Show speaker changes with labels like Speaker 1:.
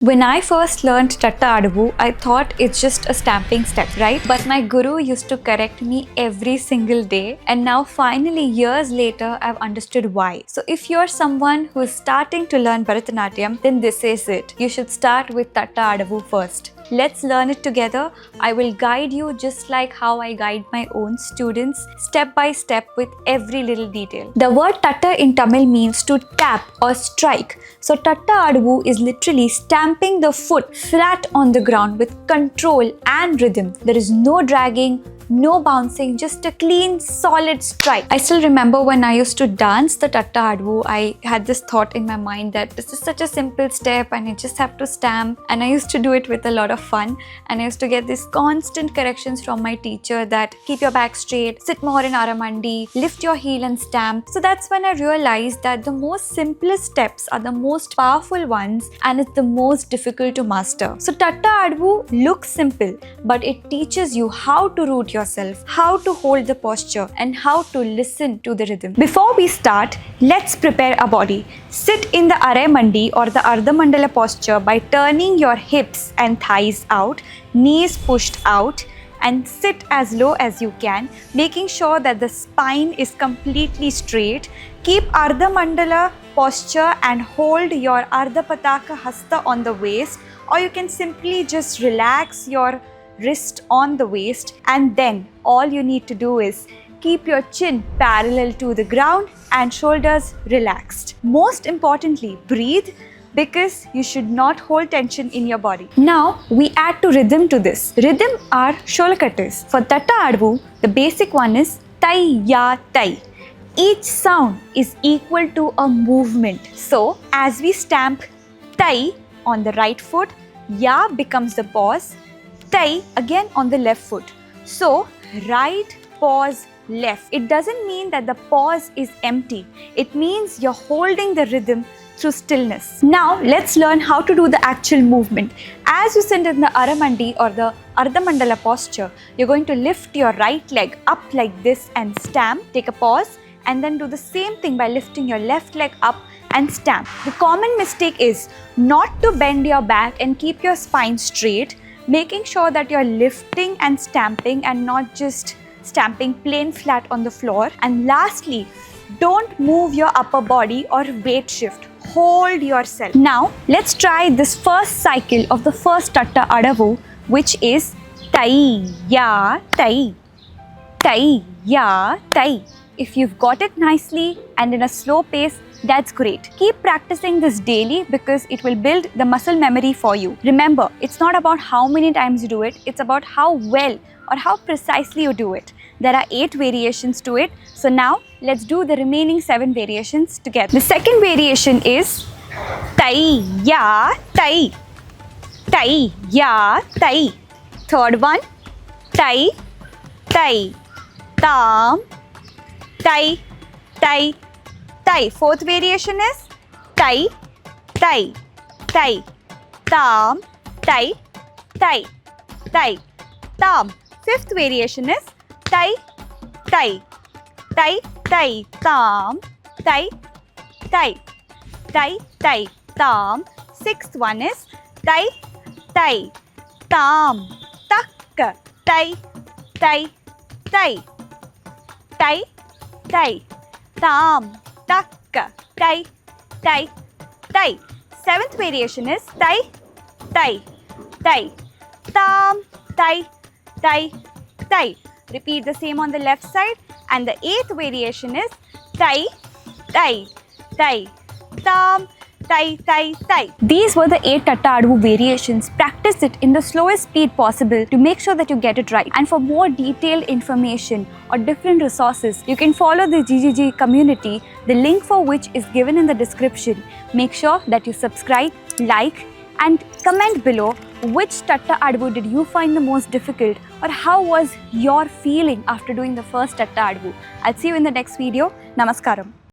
Speaker 1: When I first learned Tatta Adavu, I thought it's just a stamping step, right? But my guru used to correct me every single day, and now finally years later I've understood why. So if you're someone who is starting to learn Bharatanatyam, then this is it. You should start with Tatta Adavu first. Let's learn it together. I will guide you just like how I guide my own students, step by step with every little detail. The word Tatta in Tamil means to tap or strike. So Tatta Adavu is literally stamping the foot flat on the ground with control and rhythm. There is no dragging, no bouncing, just a clean, solid strike. I still remember when I used to dance the Tatta Adavu, I had this thought in my mind that this is such a simple step and I just have to stamp. And I used to do it with a lot of fun. And I used to get these constant corrections from my teacher that keep your back straight, sit more in Aramandi, lift your heel and stamp. So that's when I realized that the most simplest steps are the most powerful ones and it's the most difficult to master. So Tatta Adavu looks simple, but it teaches you how to root yourself, how to hold the posture, and how to listen to the rhythm. Before we start, let's prepare our body. Sit in the Aramandi or the Ardha Mandala posture by turning your hips and thighs out, knees pushed out, and sit as low as you can, making sure that the spine is completely straight. Keep Ardha Mandala posture and hold your Ardha Pataka Hasta on the waist, or you can simply just relax your wrist on the waist, and then all you need to do is keep your chin parallel to the ground and shoulders relaxed. Most importantly, breathe, because you should not hold tension in your body. Now we add to rhythm to this. Rhythm are sholakatas. For Tatta Adavu, the basic one is tai ya tai. Each sound is equal to a movement. So as we stamp tai on the right foot, ya becomes the pause, tai again on the left foot. So right, pause, left. It doesn't mean that the pause is empty. It means you're holding the rhythm through stillness. Now let's learn how to do the actual movement. As you sit in the Aramandi or the Ardha Mandala posture, you're going to lift your right leg up like this and stamp. Take a pause and then do the same thing by lifting your left leg up and stamp. The common mistake is not to bend your back and keep your spine straight, making sure that you're lifting and stamping and not just stamping plain flat on the floor. And lastly, don't move your upper body or weight shift. Hold yourself. Now, let's try this first cycle of the first Tatta Adavu, which is tai ya tai, tai ya tai. If you've got it nicely and in a slow pace, that's great. Keep practicing this daily because it will build the muscle memory for you. Remember, it's not about how many times you do it, it's about how well or how precisely you do it. There are 8 variations to it. So now let's do the remaining 7 variations together. The second variation is tai ya tai, tai ya tai. Third one, tai tai, tam, tai tai tai. Fourth variation is tai tai tai, tam tai tai tai, tam. Fifth variation is tai tai tai tai, tam tai tai tai tai, tam. Sixth one is tai tai, tam tak tai tai tai, tai tai, tam tak tai tai tai. Seventh variation is tai tai tai, tam tai tai tai. Repeat the same on the left side. And the 8th variation is tai tai tai, tam tai tai tai. These were the 8 Tatta Adavu variations. Practice it in the slowest speed possible to make sure that you get it right. And for more detailed information or different resources, you can follow the GGG community, the link for which is given in the description. Make sure that you subscribe, like, and comment below which Tatta Adavu did you find the most difficult, or how was your feeling after doing the first Tatta Adavu. I'll see you in the next video. Namaskaram.